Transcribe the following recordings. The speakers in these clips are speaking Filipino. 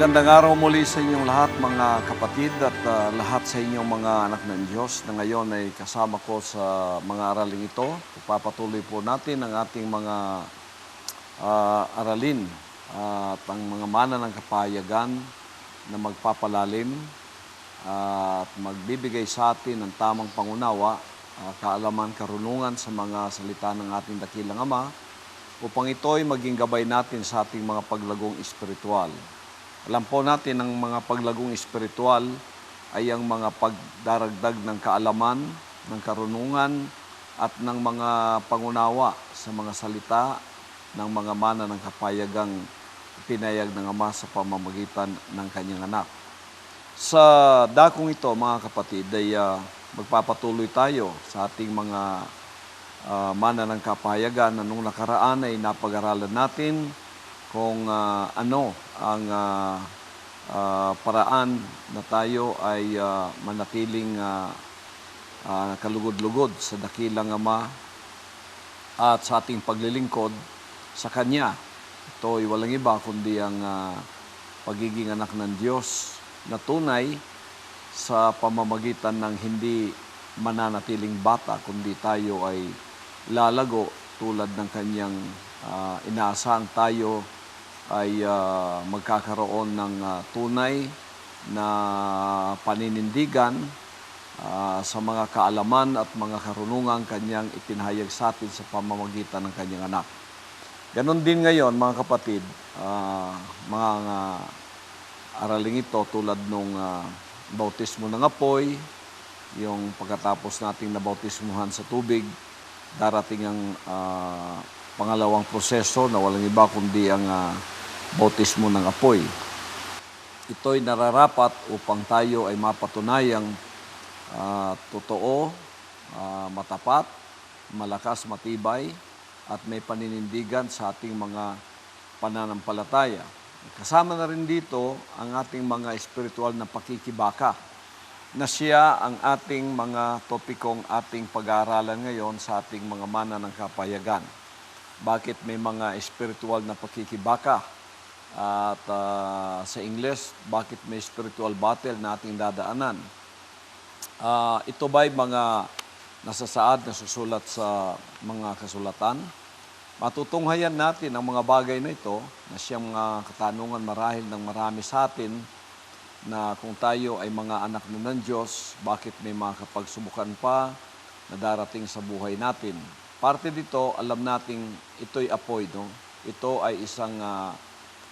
Magandang araw muli sa inyong lahat mga kapatid at lahat sa inyong mga anak ng Diyos na ngayon ay kasama ko sa mga araling ito. Ipapatuloy po natin ang ating mga aralin at ang mga mana ng kapahayagan na magpapalalim at magbibigay sa atin ng tamang pangunawa, kaalaman, karunungan sa mga salita ng ating dakilang Ama upang ito'y maging gabay natin sa ating mga paglagong espiritual. Alam po natin ang mga paglagong espiritual ay ang mga pagdaragdag ng kaalaman, ng karunungan at ng mga pangunawa sa mga salita ng mga mana ng kapayagang pinayag ng Ama sa pamamagitan ng kanyang anak. Sa dakong ito mga kapatid ay magpapatuloy tayo sa ating mga mana ng kapahayagan na nung nakaraan ay napag-aralan natin kung ano ang paraan na tayo ay manatiling kalugod-lugod sa dakilang Ama at sa ating paglilingkod sa Kanya. Ito ay walang iba kundi ang pagiging anak ng Diyos na tunay sa pamamagitan ng hindi mananatiling bata kundi tayo ay lalago tulad ng Kanyang inaasahang tayo ay magkakaroon ng tunay na paninindigan sa mga kaalaman at mga karunungang Kanyang ipinahayag sa atin sa pamamagitan ng Kanyang anak. Ganon din ngayon mga kapatid, mga araling ito tulad nung bautismo ng apoy, yung pagkatapos nating nabautismuhan sa tubig, darating ang pangalawang proseso na walang iba kundi ang bautismo ng apoy. Ito'y nararapat upang tayo ay mapatunayang totoo, matapat, malakas, matibay, at may paninindigan sa ating mga pananampalataya. Kasama na rin dito ang ating mga espiritual na pakikibaka na siya ang ating mga topikong ating pag-aaralan ngayon sa ating mga mana ng kapayagan. Bakit may mga espiritual na pakikibaka? At sa English, bakit may spiritual battle na ating dadaanan? Ito ba'y mga nasasaad na susulat sa mga kasulatan? Matutunghayan natin ang mga bagay na ito na siyang mga katanungan marahil ng marami sa atin na kung tayo ay mga anak na ng Diyos, bakit may mga kapagsubukan pa na darating sa buhay natin? Parte dito, alam nating ito'y apoy, no? Ito ay isang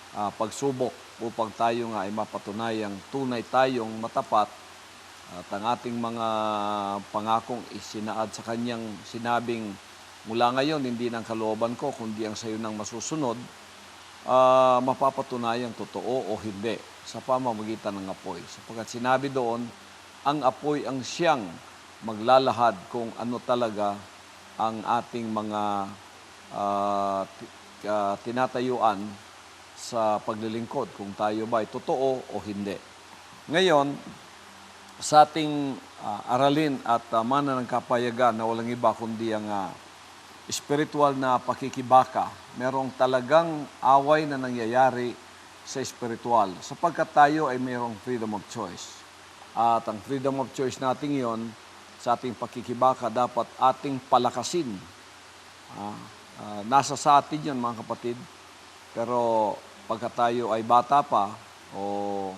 pagsubok upang tayo nga ay mapatunayang tunay tayong matapat at ang ating mga pangakong isinaad sa Kanyang sinabing mula ngayon, hindi ng kalooban ko, kundi ang sayo ng masusunod, mapapatunayang totoo o hindi sa pamamagitan ng apoy. Sapagkat sinabi doon, ang apoy ang siyang maglalahad kung ano talaga ang ating mga tinatayuan sa paglilingkod, kung tayo ba ay totoo o hindi. Ngayon, sa ating aralin at mana ng kapayagan na walang iba kundi ang spiritual na pakikibaka, merong talagang away na nangyayari sa spiritual sapagkat tayo ay mayroong freedom of choice. At ang freedom of choice natin yon sa ating pakikibaka dapat ating palakasin. Nasa sa atin yan mga kapatid, pero pagka tayo ay bata pa o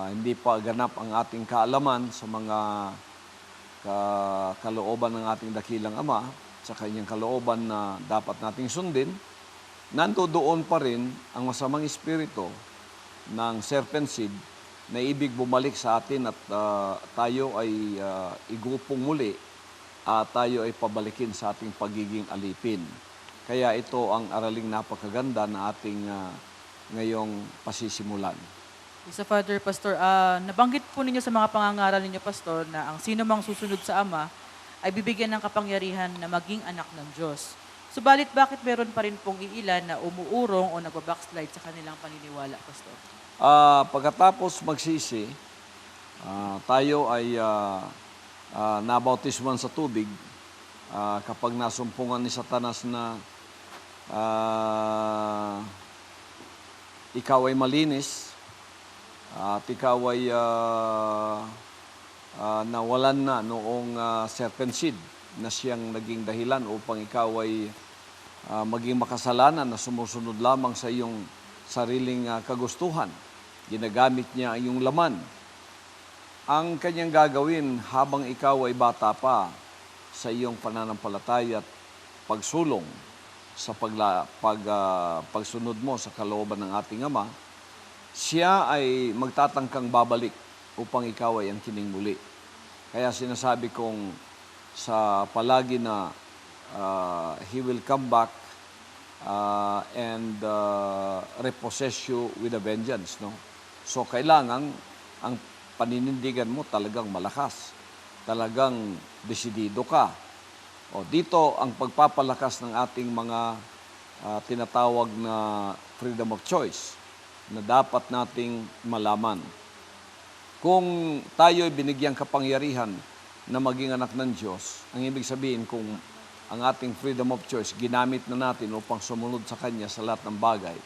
hindi pa ganap ang ating kaalaman sa mga kalooban ng ating dakilang Ama, sa Kanyang kalooban na dapat nating sundin, nandoon pa rin ang masamang espiritu ng serpent seed na ibig bumalik sa atin at tayo ay igupong muli at tayo ay pabalikin sa ating pagiging alipin. Kaya ito ang araling napakaganda na ating ngayong pasisimulan. Sa Father Pastor, nabanggit po ninyo sa mga pangangaral ninyo, Pastor, na ang sino mang susunod sa Ama ay bibigyan ng kapangyarihan na maging anak ng Diyos. Subalit, bakit meron pa rin pong iilan na umuurong o nagbabackslide sa kanilang paniniwala, Pastor? Pagkatapos magsisi, tayo ay nabautismuhan sa tubig. Kapag nasumpungan ni Satanas na ikaw ay malinis, at ikaw ay nawalan na noong serpent seed na siyang naging dahilan upang ikaw ay maging makasalanan na sumusunod lamang sa iyong sariling kagustuhan. Ginagamit niya ang iyong laman. Ang kanyang gagawin habang ikaw ay bata pa sa iyong pananampalataya at pagsulong sa pagsunod mo sa kalooban ng ating Ama, siya ay magtatangkang babalik upang ikaw ay angkining muli. Kaya sinasabi kong sa palagi na He will come back and repossess you with a vengeance. No? So kailangan ang paninindigan mo talagang malakas. Talagang desidido ka. O dito ang pagpapalakas ng ating mga tinatawag na freedom of choice na dapat nating malaman. Kung tayo ay binigyang kapangyarihan na maging anak ng Diyos, ang ibig sabihin kung ang ating freedom of choice ginamit na natin upang sumunod sa Kanya sa lahat ng bagay,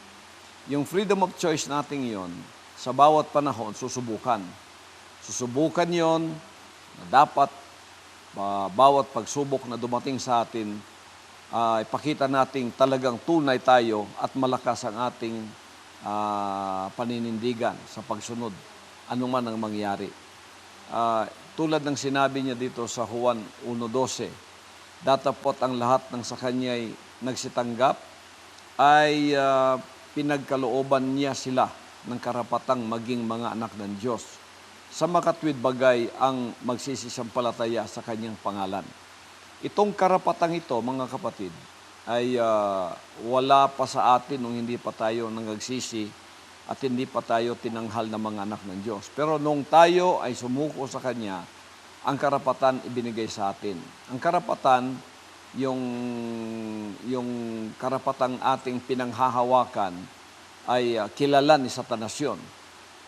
yung freedom of choice natin yon sa bawat panahon susubukan. Susubukan yon na dapat bawat pagsubok na dumating sa atin, ipakita nating talagang tunay tayo at malakas ang ating paninindigan sa pagsunod, anuman ang mangyari. Tulad ng sinabi niya dito sa Juan 1:12, datapot ang lahat ng sa Kanya'y nagsitanggap ay pinagkalooban niya sila ng karapatang maging mga anak ng Diyos. Sa makatwid bagay ang magsisisampalataya sa Kanyang pangalan. Itong karapatang ito, mga kapatid, ay wala pa sa atin nung hindi pa tayo nangagsisi at hindi pa tayo tinanghal na mga anak ng Diyos. Pero nung tayo ay sumuko sa Kanya, ang karapatan ibinigay sa atin. Ang karapatan, yung karapatang ating pinanghahawakan ay kilala ni Satanas yun.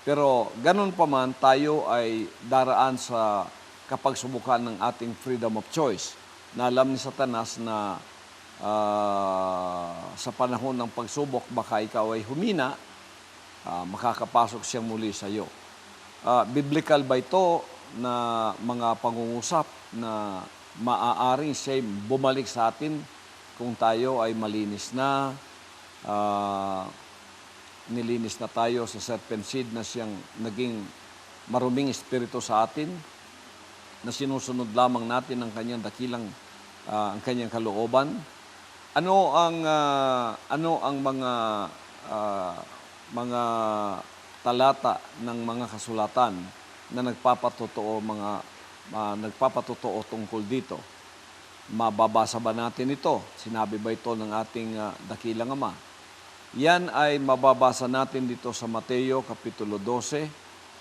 Pero ganun pa man, tayo ay daraan sa kapagsubukan ng ating freedom of choice. Na alam ni Satanas na sa panahon ng pagsubok, baka ikaw ay humina, makakapasok siyang muli sa iyo. Biblical ba ito na mga pangungusap na maaaring siya bumalik sa atin kung tayo ay malinis na, nilinis na tayo sa serpent seed na siyang naging maruming espiritu sa atin, na sinusunod lamang natin ang kanyang dakilang, ang kanyang kalooban. Ano ang mga talata ng mga kasulatan na nagpapatotoo tungkol dito? Mababasa ba natin ito? Sinabi ba ito ng ating dakilang Ama? Yan ay mababasa natin dito sa Mateo Kapitulo 12,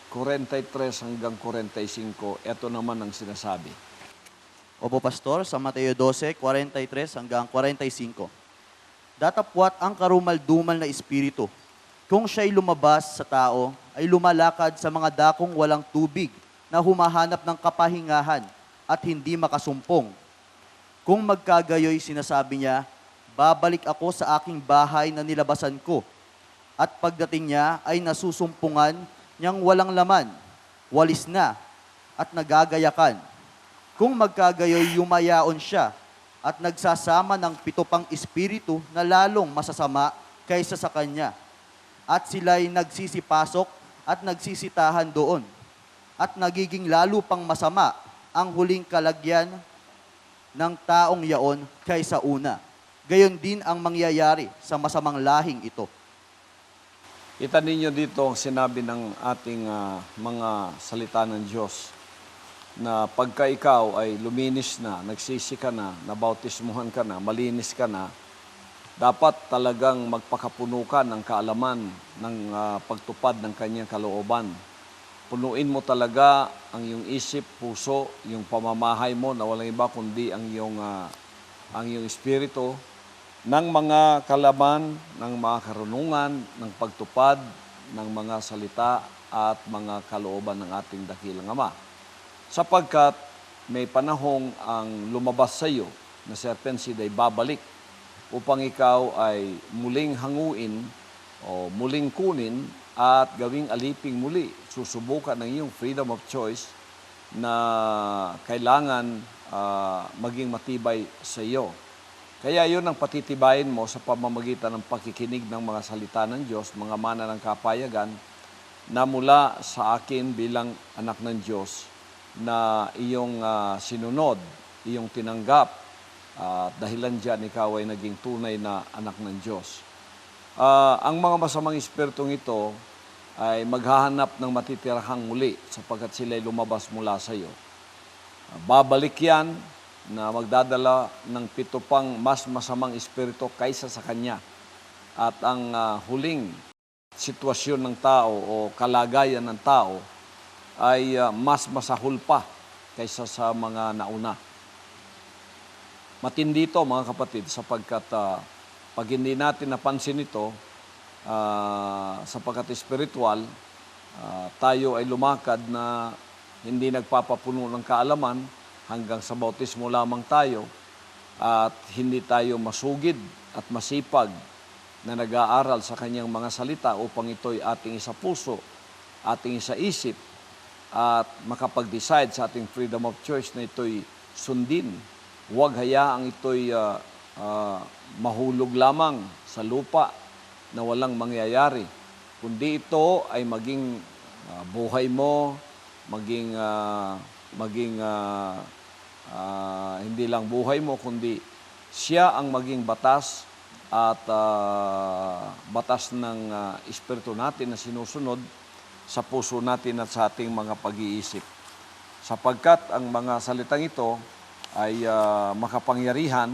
43 hanggang 45. Ito naman ang sinasabi. Opo, Pastor, sa Mateo 12, 43 hanggang 45. Datapwat ang karumaldumal na espiritu. Kung siya'y lumabas sa tao, ay lumalakad sa mga dakong walang tubig na humahanap ng kapahingahan at hindi makasumpong. Kung magkagayoy, sinasabi niya, babalik ako sa aking bahay na nilabasan ko. At pagdating niya ay nasusumpungan niyang walang laman, walis na, at nagagayakan. Kung magkagayoy, yumayaon siya at nagsasama ng 7 pang espiritu na lalong masasama kaysa sa kanya. At sila'y nagsisipasok at nagsisitahan doon. At nagiging lalo pang masama ang huling kalagyan ng taong yaon kaysa una. Gayon din ang mangyayari sa masamang lahing ito. Kita ninyo dito ang sinabi ng ating mga salita ng Diyos na pagka ikaw ay luminis na, nagsisi ka na, nabautismuhan ka na, malinis ka na, dapat talagang magpakapuno ka ng kaalaman ng pagtupad ng kanyang kalooban. Punuin mo talaga ang iyong isip, puso, yung pamamahay mo na walang iba kundi ang iyong espiritu, ng mga kalaman, ng mga karunungan, ng pagtupad, ng mga salita at mga kalooban ng ating dakilang Ama. Sapagkat may panahong ang lumabas sa iyo na serpent seed ay babalik upang ikaw ay muling hanguin o muling kunin at gawing aliping muli. Susubukan ng iyong freedom of choice na kailangan maging matibay sa iyo. Kaya yun ang patitibayin mo sa pamamagitan ng pakikinig ng mga salita ng Diyos, mga mana ng kapayagan, na mula sa akin bilang anak ng Diyos, na iyong sinunod, iyong tinanggap, at dahilan dyan ikaw ay naging tunay na anak ng Diyos. Ang mga masamang espiritong ito ay maghahanap ng matitirahang muli sapagkat sila'y lumabas mula sa iyo. Babalik yan na magdadala ng 7 pang mas masamang espiritu kaysa sa kanya. At ang huling sitwasyon ng tao o kalagayan ng tao ay mas masahol pa kaysa sa mga nauna. Matindi ito, mga kapatid, sapagkat pag hindi natin napansin ito, sapagkat espiritual, tayo ay lumakad na hindi nagpapapuno ng kaalaman hanggang sa bautismo lamang tayo at hindi tayo masugid at masipag na nag-aaral sa kanyang mga salita upang ito'y ating isa puso, ating isa isip at makapag-decide sa ating freedom of choice na ito'y sundin. Huwag hayaang ito'y mahulog lamang sa lupa na walang mangyayari. Kundi ito ay maging buhay mo, maging hindi lang buhay mo, kundi siya ang maging batas at batas ng Espiritu natin na sinusunod sa puso natin at sa ating mga pag-iisip. Sapagkat ang mga salitang ito ay makapangyarihan,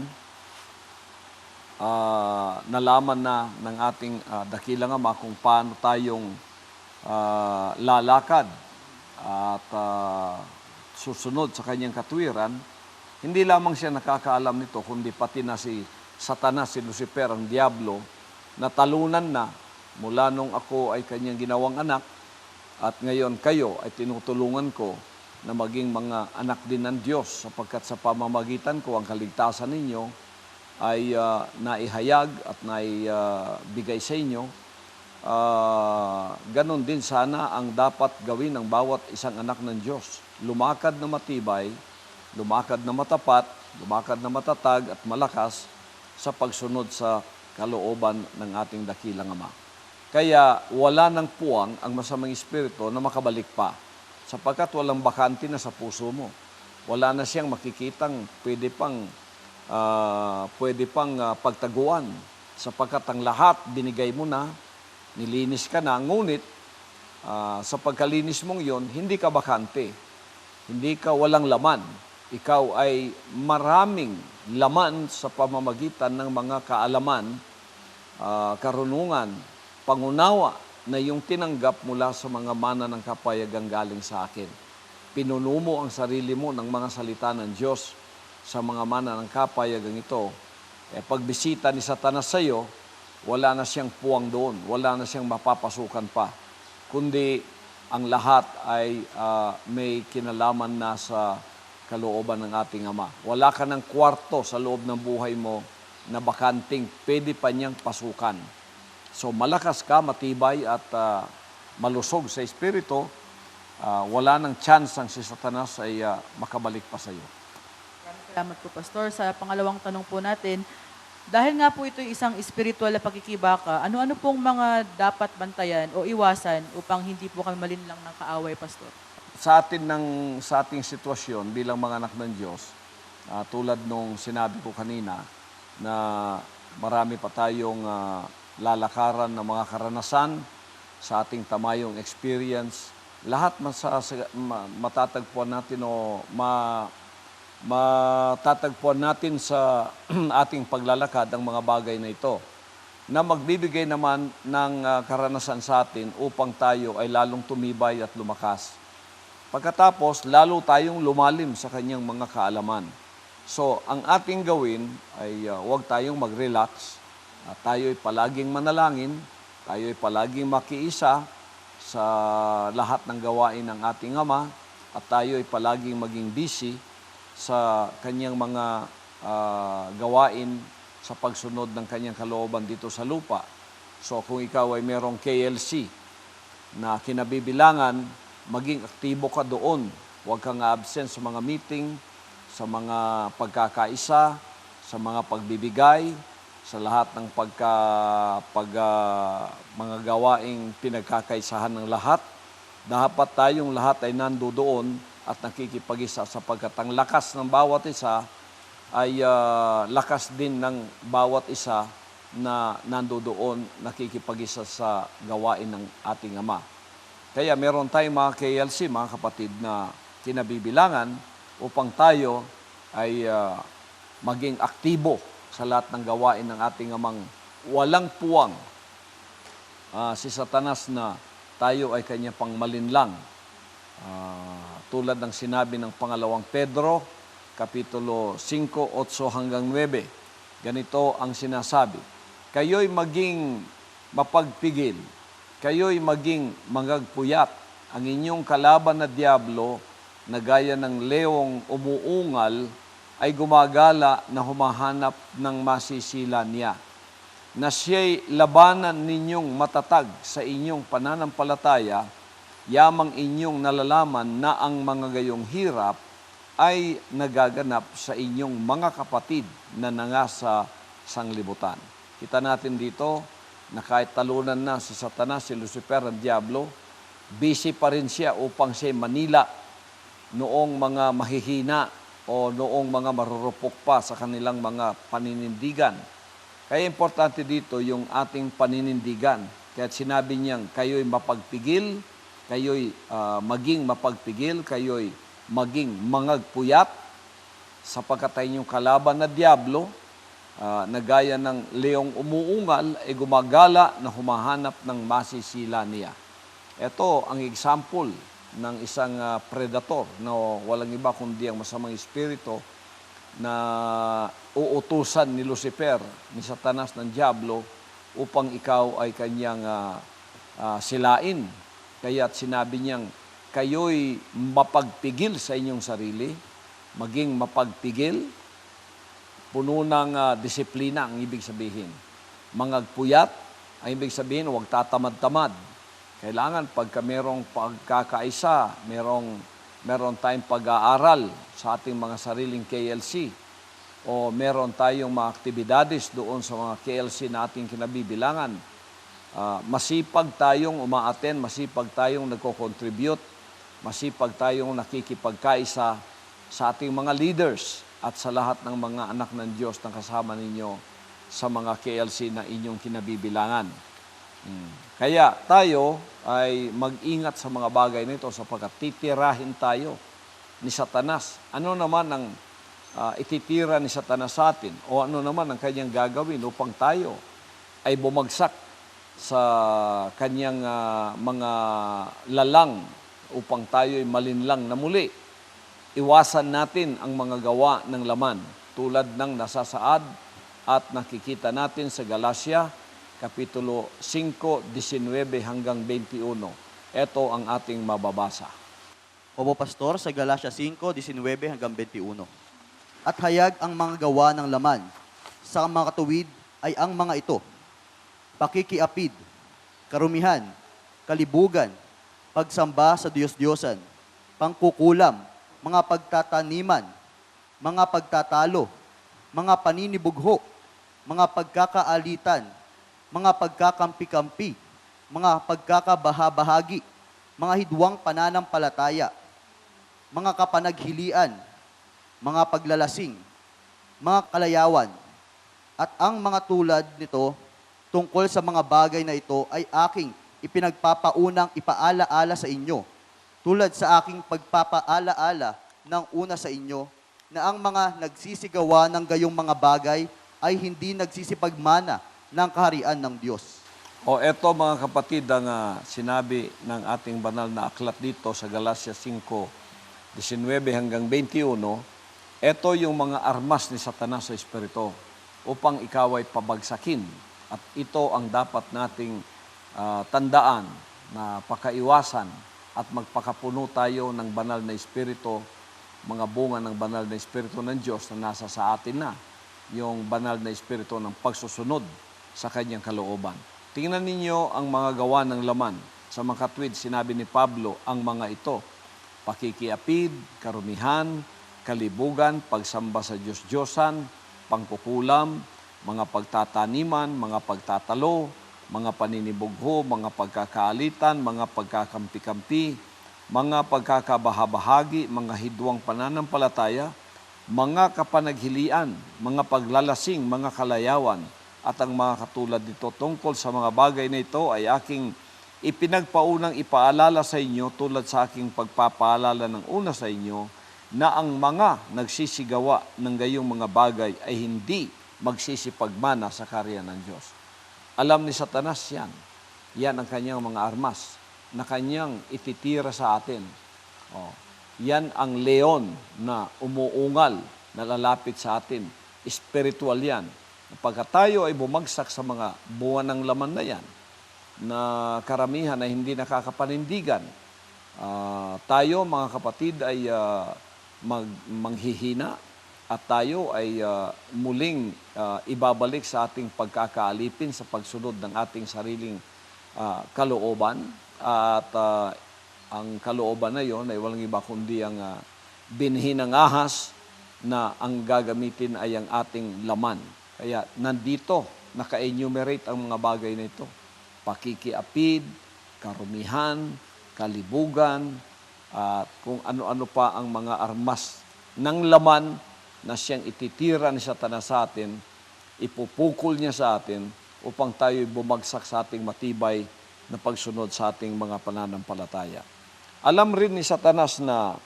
nalaman na ng ating dakilang Ama kung paano tayong lalakad at susunod sa kanyang katwiran. Hindi lamang siya nakakaalam nito, kundi pati na si Satanas, si Lucifer, ang Diablo, na talunan na mula nung ako ay kanyang ginawang anak at ngayon kayo ay tinutulungan ko na maging mga anak din ng Diyos sapagkat sa pamamagitan ko ang kaligtasan ninyo ay naihayag at naibigay sa inyo. Ganon din sana ang dapat gawin ng bawat isang anak ng Diyos. Lumakad na matibay, lumakad na matapat, lumakad na matatag at malakas sa pagsunod sa kalooban ng ating dakilang Ama. Kaya wala ng puwang ang masamang espiritu na makabalik pa sapagkat walang bakante na sa puso mo. Wala na siyang makikitang pwede pang pagtaguan sapagkat ang lahat binigay mo na, nilinis ka na, ngunit sa pagkalinis mong yon, hindi ka bakante, hindi ka walang laman. Ikaw ay maraming laman sa pamamagitan ng mga kaalaman, karunungan, pangunawa na yung tinanggap mula sa mga mana ng kapayagang galing sa akin. Pinuno mo ang sarili mo ng mga salita ng Diyos sa mga mana ng kapayagang ito. Pagbisita ni Satanas sa iyo, wala na siyang puwang doon, wala na siyang mapapasukan pa, kundi ang lahat ay may kinalaman na sa kalooban ng ating Ama. Wala ka ng kwarto sa loob ng buhay mo na bakanting pwede pa niyang pasukan. So malakas ka, matibay at malusog sa espiritu, wala nang chance ang si Satanas ay makabalik pa sa iyo. Salamat po, Pastor. Sa pangalawang tanong po natin, dahil nga po ito isang spiritual na pagkikibaka, ano-ano pong mga dapat bantayan o iwasan upang hindi po kami malinlang ng kaaway, Pastor? Sa ating sitwasyon bilang mga anak ng Diyos, tulad nung sinabi ko kanina, na marami pa tayong lalakaran ng mga karanasan sa ating tamayong experience. Lahat matatagpuan natin matatagpuan natin sa ating paglalakad ang mga bagay na ito na magbibigay naman ng karanasan sa atin upang tayo ay lalong tumibay at lumakas. Pagkatapos, lalo tayong lumalim sa kanyang mga kaalaman. So, ang ating gawin ay huwag tayong mag-relax. Tayo ay palaging manalangin, tayo ay palaging makiisa sa lahat ng gawain ng ating Ama at tayo ay palaging maging busy sa kanyang mga gawain sa pagsunod ng kanyang kalooban dito sa lupa. So kung ikaw ay merong KLC, na kinabibilangan, maging aktibo ka doon. Huwag kang absent sa mga meeting, sa mga pagkakaisa, sa mga pagbibigay, sa lahat ng mga gawaing pinagkakaisahan ng lahat. Dapat tayong lahat ay nandoon at nakikipag-isa sapagkat ang lakas ng bawat isa ay lakas din ng bawat isa na nandoon nakikipag-isa sa gawain ng ating Ama. Kaya meron tayong mga KLC, mga kapatid, na kinabibilangan upang tayo ay maging aktibo sa lahat ng gawain ng ating Amang walang puwang. Si Satanas na tayo ay kanya pang malinlang. Tulad ng sinabi ng pangalawang Pedro, Kapitulo 5, 8 hanggang 9. Ganito ang sinasabi, kayo'y maging mapagpigil, kayo'y maging mangagpuyat. Ang inyong kalaban na diablo, na gaya ng leong umuungal, ay gumagala na humahanap ng masisila niya. Na siya'y labanan ninyong matatag sa inyong pananampalataya, yamang inyong nalalaman na ang mga gayong hirap ay nagaganap sa inyong mga kapatid na nangasa sanglibutan. Kita natin dito na kahit talunan na si Satanas, si Lucifer, ang Diablo, busy pa rin siya upang siya manila noong mga mahihina o noong mga marurupok pa sa kanilang mga paninindigan. Kaya importante dito yung ating paninindigan. Kaya sinabi niyang kayo'y mapagpigil, kayo'y maging mapagpigil, kayo'y maging mangagpuyat, sapagkat ay inyong kalaban na diablo, na gaya ng leong umuungal, ay gumagala na humahanap ng masisila niya. Ito ang example ng isang predator na walang iba kundi ang masamang espiritu na uutusan ni Lucifer, ni Satanas, ng Diablo, upang ikaw ay kanyang silain. Kaya't sinabi niyang, kayo'y mapagpigil sa inyong sarili, maging mapagpigil, puno ng disiplina ang ibig sabihin. Mangagpuyat, ang ibig sabihin, huwag tatamad-tamad. Kailangan pagka merong pagkakaisa, meron tayong pag-aaral sa ating mga sariling KLC o meron tayong mga aktibidades doon sa mga KLC na ating kinabibilangan, masipag tayong umaaten, masipag tayong nagko-contribute, masipag tayong nakikipagkaisa sa ating mga leaders at sa lahat ng mga anak ng Diyos na kasama ninyo sa mga KLC na inyong kinabibilangan. Kaya tayo ay mag-ingat sa mga bagay nito sapagkat titirahin tayo ni Satanas. Ano naman ang ititira ni Satanas sa atin? O ano naman ang kanyang gagawin upang tayo ay bumagsak sa kanyang mga lalang upang tayo ay malinlang na muli? Iwasan natin ang mga gawa ng laman tulad ng nasasaad at nakikita natin sa Galacia Kapitulo 5, 19 hanggang 21. Ito ang ating mababasa. Opo, Pastor, sa Galacia 5, 19 hanggang 21. At hayag ang mga gawa ng laman, sa mga katuwid ay ang mga ito: pakikiapid, karumihan, kalibugan, pagsamba sa Diyos-Diyosan, pangkukulam, mga pagtataniman, mga pagtatalo, mga paninibugho, mga pagkakaalitan, mga pagkakampi-kampi, mga pagkakabahabahagi, mga hidwang pananampalataya, mga kapanaghilian, mga paglalasing, mga kalayawan, at ang mga tulad nito tungkol sa mga bagay na ito ay aking ipinagpapaunang ipaalaala sa inyo, tulad sa aking pagpapaalaala ng una sa inyo, na ang mga nagsisigawa ng gayong mga bagay ay hindi nagsisipagmana ng kaharian ng Diyos. O eto mga kapatid ang sinabi ng ating banal na aklat dito sa Galacia 5, 19 hanggang 21. Ito yung mga armas ni Satanas sa Espiritu upang ikaw ay pabagsakin. At ito ang dapat nating tandaan na pakaiwasan at magpakapuno tayo ng banal na Espiritu, mga bunga ng banal na Espiritu ng Diyos na nasa sa atin na, yung banal na Espiritu ng pagsusunod sa kanyang kalooban. Tingnan ninyo ang mga gawa ng laman. Sa makatwid, sinabi ni Pablo ang mga ito: pakikiapid, karumihan, kalibugan, pagsamba sa Diyos-Diyosan, pangkukulam, mga pagtataniman, mga pagtatalo, mga paninibugho, mga pagkakaalitan, mga pagkakampi-kampi, mga pagkakabahabahagi, mga hidwang pananampalataya, mga kapanaghilian, mga paglalasing, mga kalayawan, at ang mga katulad nito. Tungkol sa mga bagay na ito ay aking ipinagpaunang ipaalala sa inyo tulad sa aking pagpapaalala ng una sa inyo, na ang mga nagsisigawa ng gayong mga bagay ay hindi magsisipagmana sa karya ng Diyos. Alam ni Satanas yan. Yan ang kanyang mga armas na kanyang ititira sa atin. Yan ang leon na umuungal, na lalapit sa atin. Spiritual yan. Pagka tayo ay bumagsak sa mga buwan ng laman na yan, na karamihan ay hindi nakakapanindigan, tayo mga kapatid ay manghihina at tayo ay muling ibabalik sa ating pagkakaalipin sa pagsunod ng ating sariling kalooban. At ang kalooban na yon ay walang iba kundi ang binhi ng ahas, na ang gagamitin ay ang ating laman. Kaya nandito, naka-enumerate ang mga bagay na ito: pakikiapid, karumihan, kalibugan, at kung ano-ano pa ang mga armas ng laman na siyang ititira ni Satanas sa atin, ipupukol niya sa atin upang tayo bumagsak sa ating matibay na pagsunod sa ating mga pananampalataya. Alam rin ni Satanas na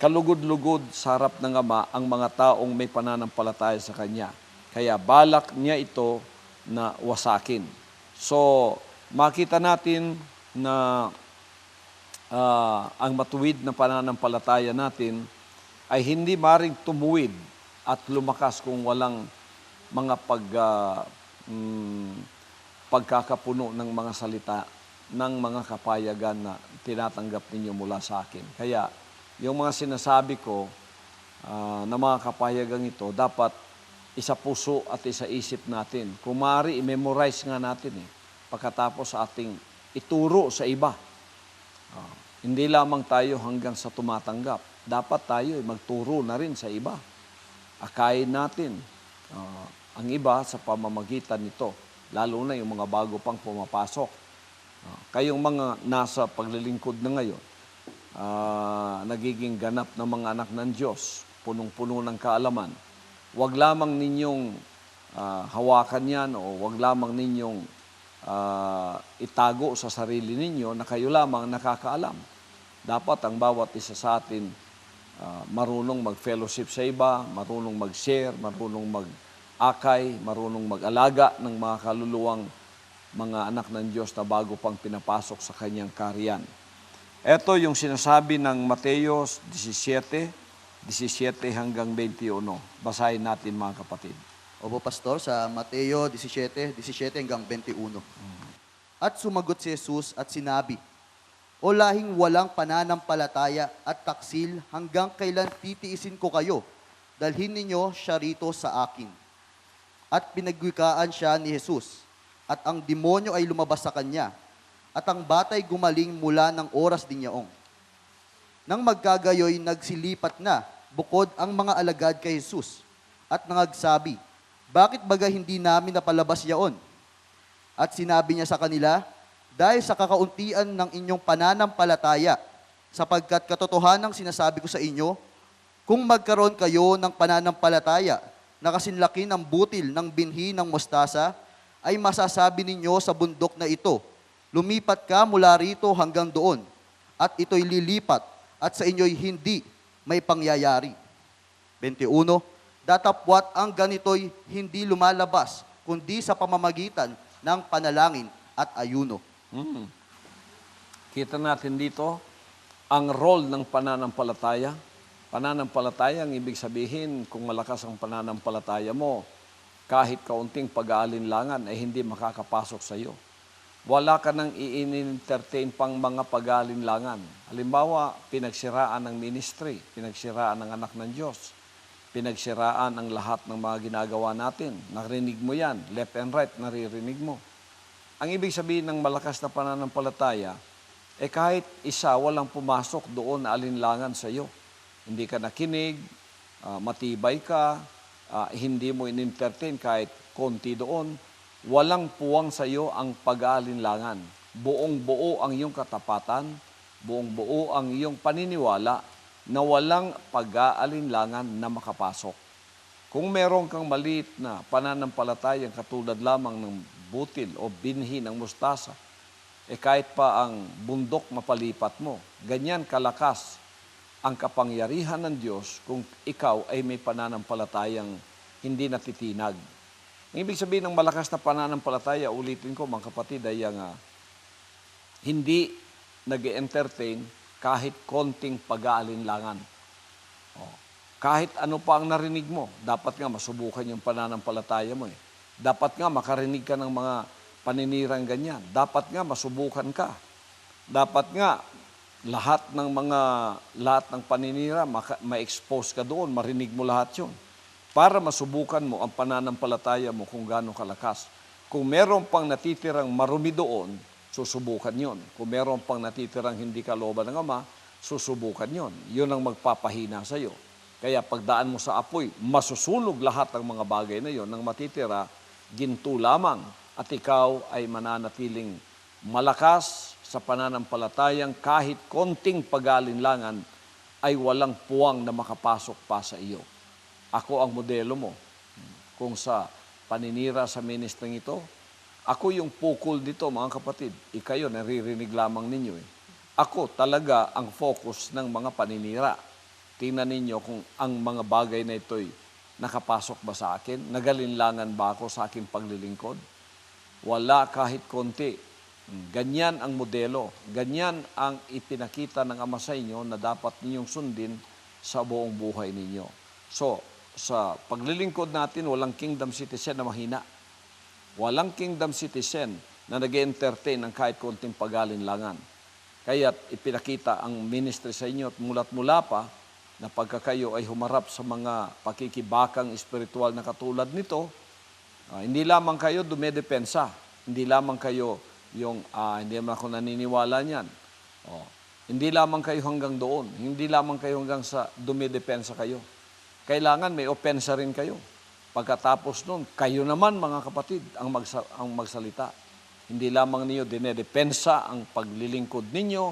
kalugod-lugod sa harap ng Ama ang mga taong may pananampalataya sa Kanya. Kaya balak niya ito na wasakin. So, makita natin na ang matuwid na pananampalataya natin ay hindi maring tumuwid at lumakas kung walang mga pagkakapuno ng mga salita ng mga kapayagan na tinatanggap ninyo mula sa akin. Kaya yung mga sinasabi ko na mga kapayagang ito, dapat isa puso at isa isip natin. Kung maaari, i-memorize nga natin pagkatapos ating ituro sa iba. Hindi lamang tayo hanggang sa tumatanggap. Dapat tayo magturo na rin sa iba. Akayin natin ang iba sa pamamagitan nito, lalo na yung mga bago pang pumapasok. Kayong mga nasa paglilingkod na ngayon, nagiging ganap ng mga anak ng Diyos, punong-puno ng kaalaman, wag lamang ninyong hawakan yan o wag lamang ninyong itago sa sarili ninyo na kayo lamang nakakaalam. Dapat ang bawat isa sa atin marunong mag-fellowship sa iba, marunong mag-share, marunong mag-akay, marunong mag-alaga ng mga kaluluwang mga anak ng Diyos na bago pang pinapasok sa kanyang kaharian. Ito yung sinasabi ng Mateo 17 hanggang 21. Basahin natin mga kapatid. Opo, Pastor, sa Mateo 17 hanggang 21. At sumagot si Jesus at sinabi, "O lahing walang pananampalataya at taksil, hanggang kailan titiisin ko kayo? Dalhin ninyo siya rito sa akin." At pinagwikaan siya ni Jesus, at ang demonyo ay lumabas sa kanya, at ang batay gumaling mula ng oras din yaong. Nang magkagayoy, nagsilipat na bukod ang mga alagad kay Jesus, at nangagsabi, "Bakit baga hindi namin napalabas yaon?" At sinabi niya sa kanila, "Dahil sa kakauntian ng inyong pananampalataya, sapagkat katotohanang sinasabi ko sa inyo, kung magkaroon kayo ng pananampalataya na kasinlaki ng butil ng binhi ng mostasa, ay masasabi ninyo sa bundok na ito, lumipat ka mula rito hanggang doon, at ito'y lilipat, at sa inyo'y hindi may pangyayari." 21, datapwat ang ganito'y hindi lumalabas, kundi sa pamamagitan ng panalangin at ayuno. Kita natin dito ang role ng pananampalataya. Pananampalataya, ang ibig sabihin, kung malakas ang pananampalataya mo, kahit kaunting pag-aalinlangan ay hindi makakapasok sa iyo. Wala ka nang i-entertain pang mga pag-aalinlangan. Halimbawa, pinagsiraan ng ministry, pinagsiraan ng anak ng Diyos, pinagsiraan ang lahat ng mga ginagawa natin. Narinig mo yan, left and right, naririnig mo. Ang ibig sabihin ng malakas na pananampalataya, kahit isa, walang pumasok doon na alinlangan sa iyo. Hindi ka nakinig, matibay ka, hindi mo in-entertain kahit konti doon. Walang puwang sa iyo ang pag-aalinlangan. Buong-buo ang iyong katapatan, buong-buo ang iyong paniniwala na walang pag-aalinlangan na makapasok. Kung meron kang maliit na pananampalatayang katulad lamang ng butil o binhi ng mustasa, kahit pa ang bundok mapalipat mo, ganyan kalakas ang kapangyarihan ng Diyos kung ikaw ay may pananampalatayang hindi natitinag. Ang ibig sabihin ng malakas na pananampalataya, ulitin ko mga kapatid, ay ang hindi nag-entertain kahit konting pag-aalinlangan. Kahit ano pa ang narinig mo, dapat nga masubukan yung pananampalataya mo. Dapat nga makarinig ka ng mga paninirang ganyan. Dapat nga masubukan ka. Dapat nga lahat ng paninira, ma-expose ka doon, marinig mo lahat yun. Para masubukan mo ang pananampalataya mo kung gaano kalakas. Kung meron pang natitirang marumi doon, susubukan yon. Kung meron pang natitirang hindi kalooban ng Ama, susubukan yon. Yun ang magpapahina sa iyo. Kaya pagdaan mo sa apoy, masusunog lahat ng mga bagay na yon. Nang matitira, ginto lamang. At ikaw ay mananatiling malakas sa pananampalatayang kahit konting pag-aalinlangan ay walang puwang na makapasok pa sa iyo. Ako ang modelo mo. Kung sa paninira sa ministering ito, ako yung pukol dito, mga kapatid. Ikayo, naririnig lamang ninyo. Ako talaga ang focus ng mga paninira. Tingnan ninyo kung ang mga bagay na ito'y nakapasok ba sa akin? Nagalinlangan ba ako sa aking paglilingkod? Wala kahit konti. Ganyan ang modelo. Ganyan ang ipinakita ng Ama sa inyo na dapat ninyong sundin sa buong buhay ninyo. So, sa paglilingkod natin, walang kingdom citizen na mahina. Walang kingdom citizen na nag-entertain ng kahit konting pag-aalinlangan. Kaya't ipinakita ang ministry sa inyo at mula't mula pa na pagka kayo ay humarap sa mga pakikibakang espiritual na katulad nito, hindi lamang kayo dumedepensa. Hindi lamang kayo yung, hindi naman ako naniniwala niyan. Hindi lamang kayo hanggang doon. Hindi lamang kayo hanggang sa dumedepensa kayo. Kailangan may opensa rin kayo. Pagkatapos nun, kayo naman mga kapatid ang magsalita. Hindi lamang niyo dinedepensa ang paglilingkod ninyo,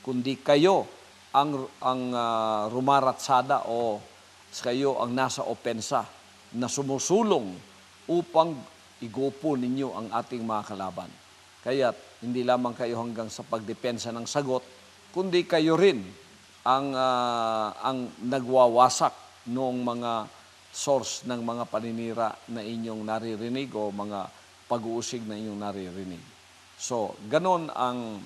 kundi kayo ang rumaratsada o kayo ang nasa opensa na sumusulong upang igupo ninyo ang ating mga kalaban. Kaya't hindi lamang kayo hanggang sa pagdepensa ng sagot, kundi kayo rin ang nagwawasak noong mga source ng mga paninira na inyong naririnig o mga pag-uusig na inyong naririnig. So, ganon ang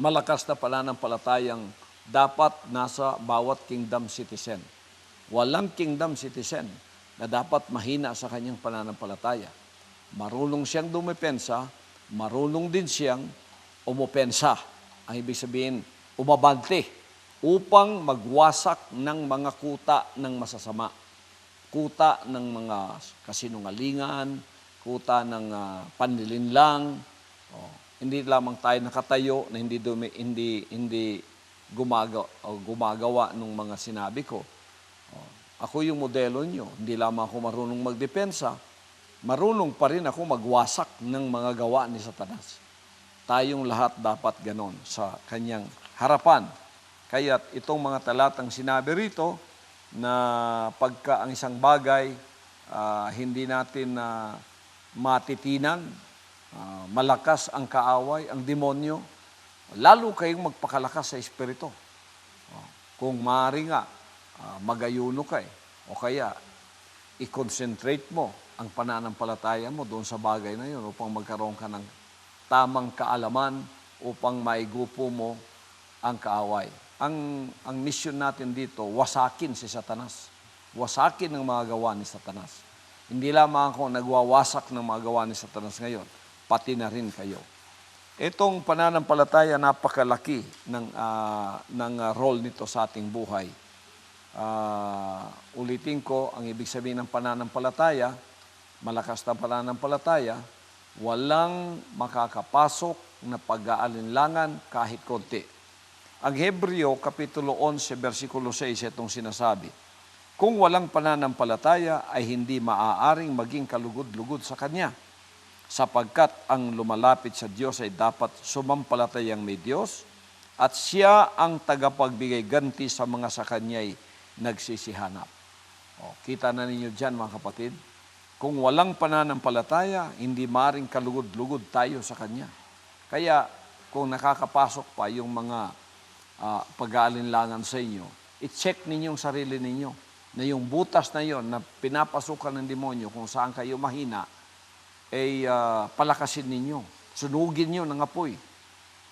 malakas na pananampalatayang dapat nasa bawat kingdom citizen. Walang kingdom citizen na dapat mahina sa kanyang pananampalataya. Marunong siyang dumepensa, marunong din siyang umopensa. Ang ibig sabihin, umabante upang magwasak ng mga kuta ng masasama. Kuta ng mga kasinungalingan, kuta ng panlilinlang. Hindi lamang tayo nakatayo na hindi gumagawa ng mga sinabi ko. Ako yung modelo nyo. Hindi lamang ako marunong magdepensa, marunong pa rin ako magwasak ng mga gawa ni Satanas. Tayong lahat dapat ganon sa kanyang harapan. Kaya't itong mga talatang sinabi rito na pagka ang isang bagay hindi natin matitinan, malakas ang kaaway, ang demonyo, lalo kayong magpakalakas sa espiritu. Kung maaari nga, magayuno ka o kaya i-concentrate mo ang pananampalataya mo doon sa bagay na yun upang magkaroon ka ng tamang kaalaman upang maigupo mo ang kaaway. Ang mission natin dito, wasakin si Satanas. Wasakin ang mga gawa ni Satanas. Hindi lamang ako nagwawasak ng mga gawa ni Satanas ngayon, pati na rin kayo. Itong pananampalataya, napakalaki ng role nito sa ating buhay. Ulitin ko, ang ibig sabihin ng pananampalataya, malakas na pananampalataya, Walang makakapasok na pag-aalinlangan kahit konti. Ang Hebreo, Kapitulo 11, versikulo 6, itong sinasabi, kung walang pananampalataya ay hindi maaaring maging kalugod-lugod sa Kanya, sapagkat ang lumalapit sa Diyos ay dapat sumampalatayang may Diyos at Siya ang tagapagbigay ganti sa mga sa Kanya'y nagsisihanap. O, kita na ninyo dyan mga kapatid, kung walang pananampalataya, hindi maring kalugod-lugod tayo sa Kanya. Kaya kung nakakapasok pa yung mga pag-aalinlangan sa inyo, i-check ninyo yung sarili ninyo na yung butas na yon na pinapasukan ng demonyo kung saan kayo mahina, ay palakasin ninyo. Sunugin nyo ng apoy.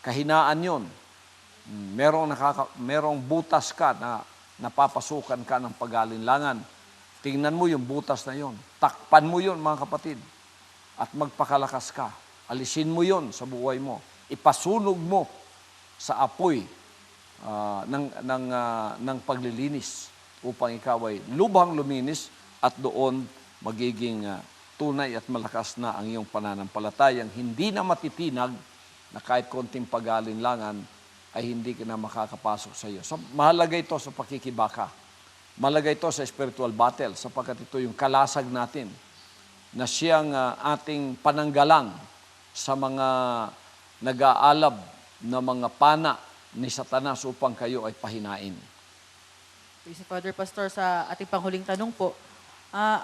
Kahinaan yon. Merong butas ka na napapasukan ka ng pag-aalinlangan. Tingnan mo yung butas na yon. Takpan mo yon mga kapatid. At magpakalakas ka. Alisin mo yon sa buhay mo. Ipasunog mo sa apoy ng paglilinis upang ikaw ay lubhang luminis at doon magiging tunay at malakas na ang iyong pananampalatayang hindi na matitinag na kahit konting pag-aalinlangan ay hindi ka na makakapasok sa iyo. So, mahalaga ito sa pakikibaka. Mahalaga ito sa spiritual battle sapagkat ito yung kalasag natin na siyang ating pananggalang sa mga nag-aalab na mga pana ni Satanas upang kayo ay pahinain. Si Father Pastor, sa ating panghuli tanong po,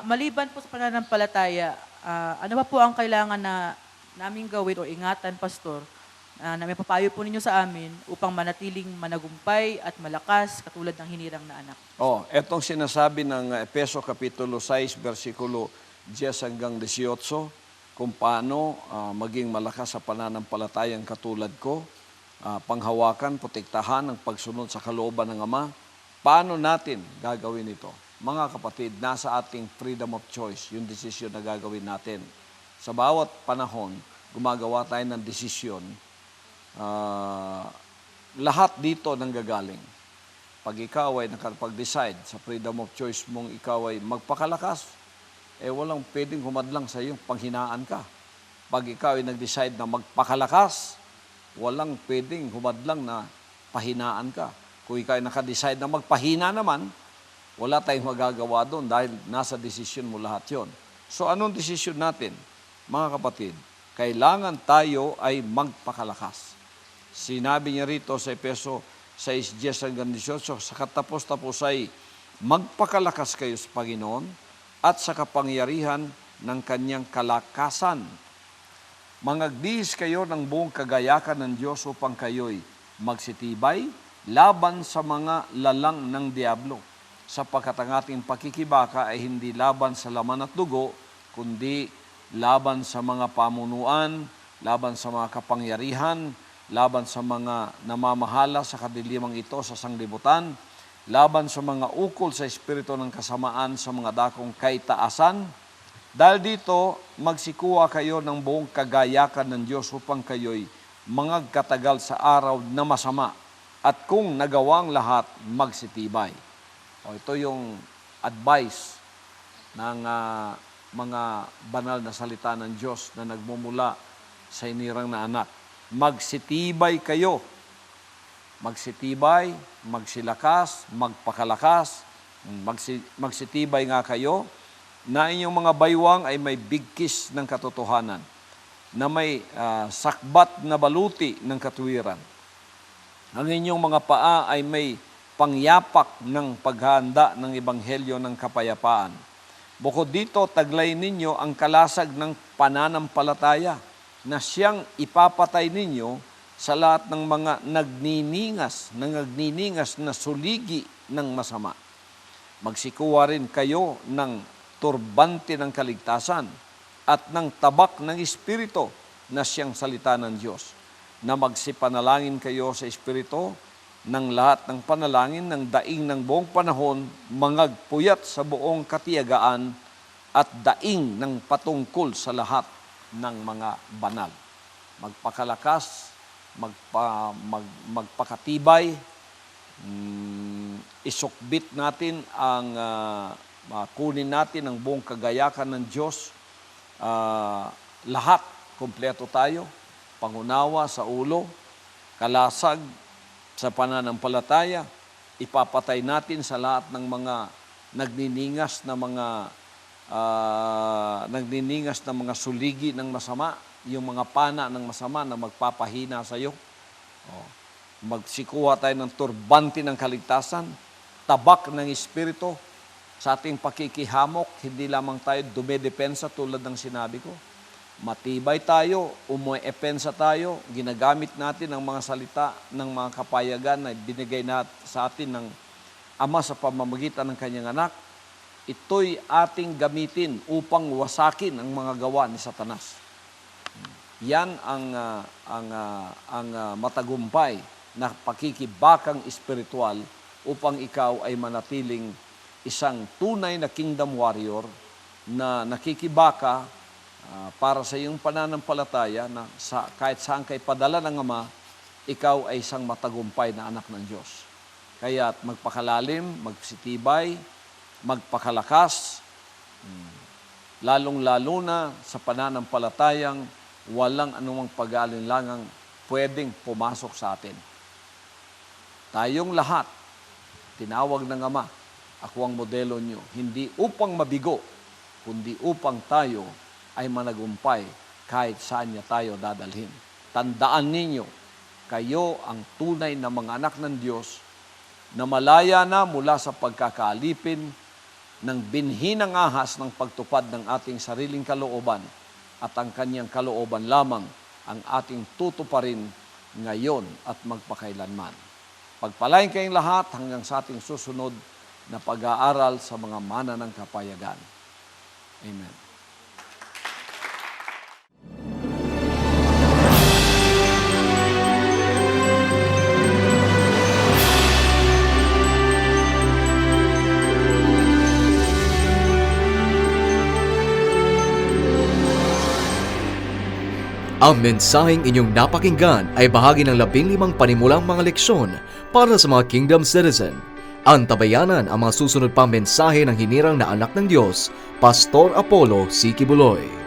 maliban po sa pananampalataya, ano ba po ang kailangan na naming gawin o ingatan, Pastor, na may papayo po ninyo sa amin upang manatiling managumpay at malakas katulad ng hinirang na anak? Etong sinasabi ng Efeso Kapitulo 6, versikulo 10 hanggang 18, kung paano maging malakas sa pananampalatayang katulad ko, panghawakan, protektahan ang pagsunod sa kalooban ng Ama. Paano natin gagawin ito? Mga kapatid, nasa ating freedom of choice, yung desisyon na gagawin natin. Sa bawat panahon, gumagawa tayo ng desisyon. Lahat dito nanggagaling. Pag ikaw ay nakapag-decide sa freedom of choice mong ikaw ay magpakalakas, walang pwedeng humadlang sa iyo, panghinaan ka. Pag ikaw ay nag-decide na magpakalakas, walang pwedeng humadlang na pahinaan ka. Kung ikaw ay nakadecide na magpahina naman, wala tayong magagawa doon dahil nasa desisyon mo lahat yon. So anong desisyon natin? Mga kapatid, kailangan tayo ay magpakalakas. Sinabi niya rito sa Efeso 6:10 hanggang 18, sa katapos-tapos ay magpakalakas kayo sa Panginoon at sa kapangyarihan ng kanyang kalakasan. Mangagdihis kayo ng buong kagayakan ng Diyos upang kayo'y magsitibay laban sa mga lalang ng diablo. Sapagkat ang ating pakikibaka ay hindi laban sa laman at dugo, kundi laban sa mga pamunuan, laban sa mga kapangyarihan, laban sa mga namamahala sa kadilimang ito sa sanglibutan, laban sa mga ukol sa espiritu ng kasamaan sa mga dakong kaitaasan. Dahil dito, magsikuha kayo ng buong kagayakan ng Diyos upang kayo'y mangagkatagal sa araw na masama. At kung nagawang lahat, magsitibay. Ito yung advice ng mga banal na salita ng Diyos na nagmumula sa inirang na anak. Magsitibay kayo. Magsitibay, magsilakas, magpakalakas, magsitibay nga kayo na inyong mga baywang ay may bigkis ng katotohanan, na may sakbat na baluti ng katuwiran. Ang inyong mga paa ay may pangyapak ng paghahanda ng ebanghelyo ng kapayapaan. Bukod dito, taglay ninyo ang kalasag ng pananampalataya na siyang ipapatay ninyo sa lahat ng mga nagniningas na suligi ng masama. Magsikuha rin kayo ng turbante ng kaligtasan at ng tabak ng Espiritu na siyang salita ng Diyos, na magsipanalangin kayo sa Espiritu ng lahat ng panalangin ng daing ng buong panahon, mangagpuyat sa buong katiyagaan at daing ng patungkol sa lahat ng mga banal. Magpakalakas, magpakatibay, isukbit natin ang kunin natin ang buong kagayakan ng Diyos, lahat kumpleto tayo, pangunawa sa ulo, kalasag sa pananampalataya, ipapatay natin sa lahat ng mga nagniningas na mga suligi ng masama, yung mga pana ng masama na magpapahina sa iyo. Magsikuha tayo ng turbante ng kaligtasan, tabak ng Espiritu sa ating pakikihamok, hindi lamang tayo dumedepensa tulad ng sinabi ko. Matibay tayo, umuepensa tayo, ginagamit natin ang mga salita ng mga kapayagan na binigay sa atin ng Ama sa pamamagitan ng kanyang anak. Ito'y ating gamitin upang wasakin ang mga gawa ni Satanas. Yan ang matagumpay na pakikibakang espiritual upang ikaw ay manatiling isang tunay na kingdom warrior na nakikibaka para sa iyong pananampalataya na kahit saan kay padala ng Ama, ikaw ay isang matagumpay na anak ng Diyos. Kaya't magpakalalim, magsitibay, magpakalakas, lalong-lalo na sa pananampalatayang walang anumang pag-aalinlangang pwedeng pumasok sa atin. Tayong lahat, tinawag ng Ama, ako ang modelo nyo, hindi upang mabigo, kundi upang tayo ay managumpay kahit saan niya tayo dadalhin. Tandaan ninyo, kayo ang tunay na mga anak ng Diyos na malaya na mula sa pagkakaalipin ng binhinang ahas ng pagtupad ng ating sariling kalooban at ang kanyang kalooban lamang ang ating tutuparin ngayon at magpakailanman. Pagpalain kayong lahat hanggang sa ating susunod na pag-aaral sa mga mana ng kapayagan. Amen. Ang mensaheng inyong napakinggan ay bahagi ng 15 panimulang mga leksyon para sa mga kingdom citizen. Antabayanan ang mga susunod pang mensahe ng hinirang na anak ng Diyos, Pastor Apollo C. Kibuloy.